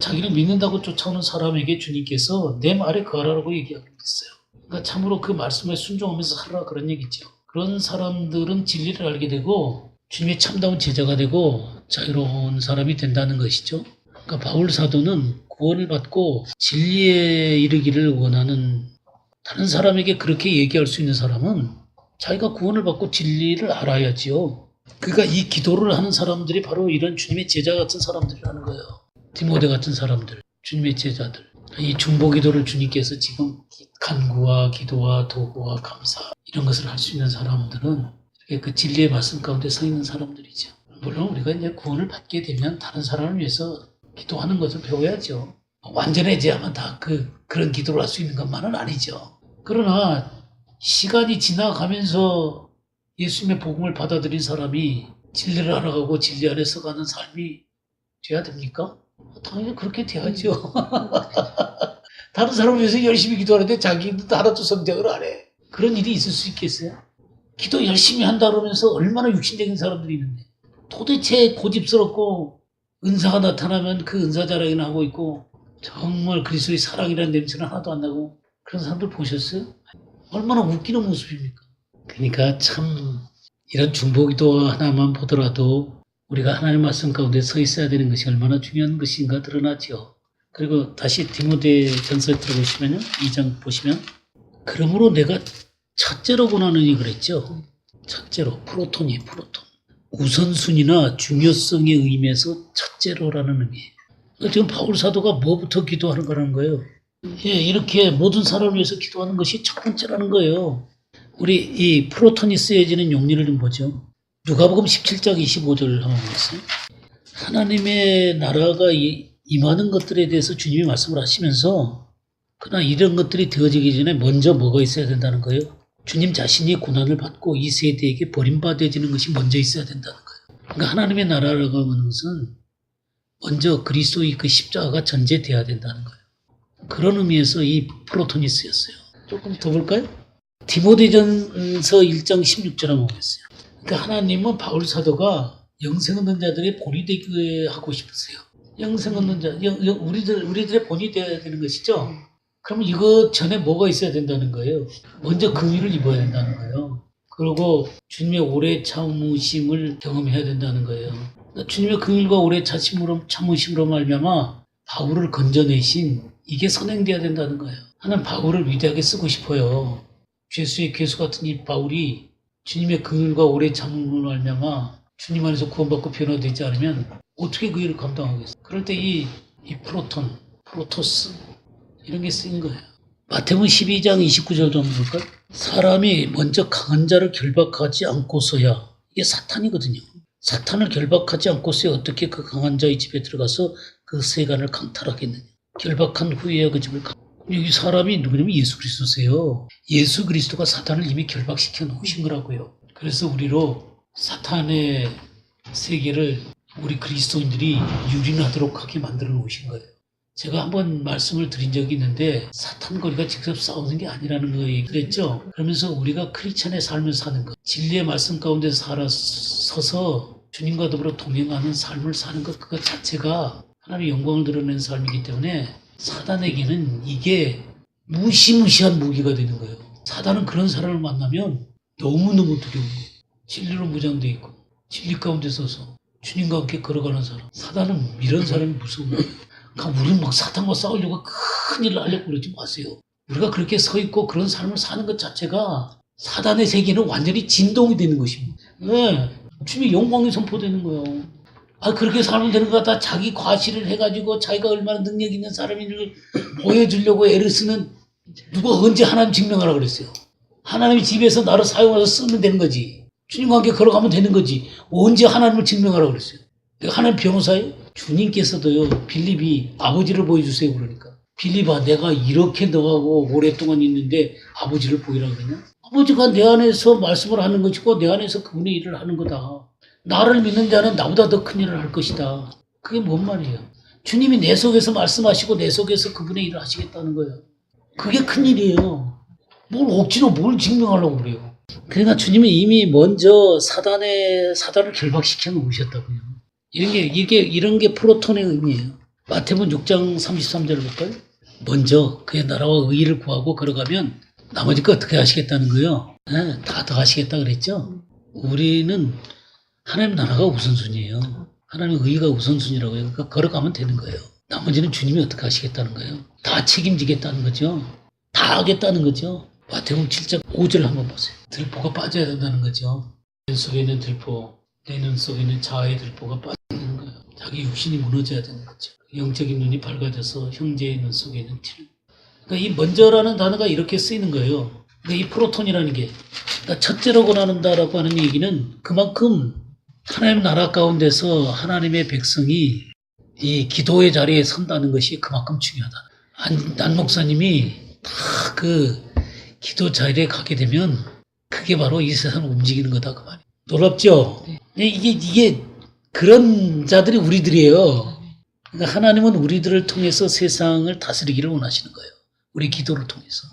자기를 믿는다고 쫓아오는 사람에게 주님께서 내 말에 거하라고 얘기하고 있어요. 그러니까 참으로 그 말씀에 순종하면서 하라 그런 얘기죠. 그런 사람들은 진리를 알게 되고 주님의 참다운 제자가 되고 자유로운 사람이 된다는 것이죠. 그러니까 바울 사도는 구원을 받고 진리에 이르기를 원하는 다른 사람에게 그렇게 얘기할 수 있는 사람은 자기가 구원을 받고 진리를 알아야지요. 그러니까 이 기도를 하는 사람들이 바로 이런 주님의 제자 같은 사람들이라는 거예요. 디모데 같은 사람들, 주님의 제자들. 이 중보기도를 주님께서 지금 간구와 기도와 도구와 감사 이런 것을 할 수 있는 사람들은 이렇게 그 진리의 말씀 가운데 서 있는 사람들이죠. 물론 우리가 이제 구원을 받게 되면 다른 사람을 위해서 기도하는 것을 배워야죠. 완전해져야만 다 그런 기도를 할 수 있는 것만은 아니죠. 그러나 시간이 지나가면서 예수님의 복음을 받아들인 사람이 진리를 알아가고 진리 안에서 가는 삶이 돼야 됩니까? 당연히 그렇게 돼야죠. 다른 사람을 위해서 열심히 기도하는데 자기도 하나도 성장을 안 해. 그런 일이 있을 수 있겠어요? 기도 열심히 한다 그러면서 얼마나 육신적인 사람들이 있는데 도대체 고집스럽고 은사가 나타나면 그 은사 자랑이나 하고 있고 정말 그리스도의 사랑이라는 냄새는 하나도 안 나고 그런 사람들 보셨어요? 얼마나 웃기는 모습입니까? 그러니까 참 이런 중보기도 하나만 보더라도 우리가 하나님의 말씀 가운데 서 있어야 되는 것이 얼마나 중요한 것인가 드러나죠. 그리고 다시 디모데 전서에 들어보시면요. 2장 보시면 그러므로 내가 첫째로 권하느니 그랬죠. 첫째로 프로톤. 우선순위나 중요성의 의미에서 첫째로라는 의미예요. 지금 바울 사도가 뭐부터 기도하는 거라는 거예요. 예, 이렇게 모든 사람을 위해서 기도하는 것이 첫 번째라는 거예요. 우리 이 프로톤이 쓰여지는 용리를 좀 보죠. 누가복음 17장 25절을 한번 보겠어요. 하나님의 나라가 임하는 것들에 대해서 주님이 말씀을 하시면서 그러나 이런 것들이 되어지기 전에 먼저 뭐가 있어야 된다는 거예요. 주님 자신이 고난을 받고 이 세대에게 버림받아지는 것이 먼저 있어야 된다는 거예요. 그러니까 하나님의 나라라고 하는 것은 먼저 그리스도의 그 십자가가 전제돼야 된다는 거예요. 그런 의미에서 이 프로톤이 쓰였어요. 조금 더 볼까요? 디모데전서 1장 16절 한번 보겠어요. 그러니까 하나님은 바울 사도가 영생 얻는 자들의 본이 되게 하고 싶으세요. 영생 얻는 자, 우리들의 본이 되어야 되는 것이죠. 그러면 이거 전에 뭐가 있어야 된다는 거예요. 먼저 긍휼을 입어야 된다는 거예요. 그리고 주님의 오래 참으심을 경험해야 된다는 거예요. 그러니까 주님의 긍휼과 오래 참으심으로 말미암아 바울을 건져내신 이게 선행돼야 된다는 거예요. 하나님 바울을 위대하게 쓰고 싶어요. 죄수의 괴수 같은 이 바울이 주님의 긍휼과 오래 참음으로 말미암아 주님 안에서 구원받고 변화되지 않으면 어떻게 그 일을 감당하겠어요? 그럴 때 이 프로토스 이런 게 쓰인 거예요. 마태복음 12장 29절도 한번 볼까요? 사람이 먼저 강한 자를 결박하지 않고서야 이게 사탄이거든요. 사탄을 결박하지 않고서야 어떻게 그 강한 자의 집에 들어가서 그 세간을 강탈하겠느냐. 결박한 후에야 그 집을 여기 사람이 누구냐면 예수 그리스도세요. 예수 그리스도가 사탄을 이미 결박시켜 놓으신 거라고요. 그래서 우리로 사탄의 세계를 우리 그리스도인들이 유린하도록 하게 만들어 놓으신 거예요. 제가 한번 말씀을 드린 적이 있는데 사탄과 우리가 직접 싸우는 게 아니라는 거 얘기했죠. 그러면서 우리가 크리스천의 삶을 사는 것, 진리의 말씀 가운데 서서 주님과 더불어 동행하는 삶을 사는 것 그것 자체가 하나님의 영광을 드러내는 삶이기 때문에 사단에게는 이게 무시무시한 무기가 되는 거예요. 사단은 그런 사람을 만나면 너무너무 두려운 거예요. 진리로 무장되어 있고 진리 가운데 서서 주님과 함께 걸어가는 사람. 사단은 이런 사람이 무서운 거예요. 그러니까 우리는 막 사탄과 싸우려고 큰일을 하려고 그러지 마세요. 우리가 그렇게 서 있고 그런 삶을 사는 것 자체가 사단의 세계는 완전히 진동이 되는 것입니다. 네. 주님의 영광이 선포되는 거예요. 그렇게 살면 되는 거 같다. 자기 과시를 해가지고 자기가 얼마나 능력 있는 사람인지를 보여주려고 애를 쓰는 누가 언제 하나님 증명하라 그랬어요. 하나님이 집에서 나를 사용해서 쓰면 되는 거지. 주님과 함께 걸어가면 되는 거지. 언제 하나님을 증명하라 그랬어요. 내가 하나님 변호사예요? 주님께서도요. 빌립이 아버지를 보여주세요 그러니까. 빌립아 내가 이렇게 너하고 오랫동안 있는데 아버지를 보이라 그러냐? 아버지가 내 안에서 말씀을 하는 것이고 내 안에서 그분의 일을 하는 거다. 나를 믿는 자는 나보다 더 큰 일을 할 것이다. 그게 뭔 말이에요? 주님이 내 속에서 말씀하시고 내 속에서 그분의 일을 하시겠다는 거예요. 그게 큰 일이에요. 뭘 억지로 뭘 증명하려고 그래요. 그러니까 주님이 이미 먼저 사단을 결박시켜 놓으셨다고요. 이런 게 프로톤의 의미예요. 마태복음 6장 33절 볼까요? 먼저 그의 나라와 의의를 구하고 걸어가면 나머지 거 어떻게 하시겠다는 거예요? 네, 다 더하시겠다 그랬죠? 우리는 하나님 나라가 우선순위예요. 하나님의 의의가 우선순위라고요. 그러니까 걸어가면 되는 거예요. 나머지는 주님이 어떻게 하시겠다는 거예요. 다 책임지겠다는 거죠. 다 하겠다는 거죠. 마태복음 7장 5절 한번 보세요. 들보가 빠져야 된다는 거죠. 내 속에 있는 들보, 내 눈 속에 있는 자아의 들보가 빠지는 거예요. 자기 육신이 무너져야 되는 거죠. 영적인 눈이 밝아져서 형제의 눈 속에 있는 til. 그러니까 이 먼저라는 단어가 이렇게 쓰이는 거예요. 그러니까 이 프로톤이라는 게 그러니까 첫째로 권한다라고 하는 얘기는 그만큼 하나님 나라 가운데서 하나님의 백성이 이 기도의 자리에 선다는 것이 그만큼 중요하다. 난 목사님이 다 그 기도 자리에 가게 되면 그게 바로 이 세상을 움직이는 거다 그 말이에요. 놀랍죠? 네. 이게 그런 자들이 우리들이에요. 그러니까 하나님은 우리들을 통해서 세상을 다스리기를 원하시는 거예요. 우리 기도를 통해서.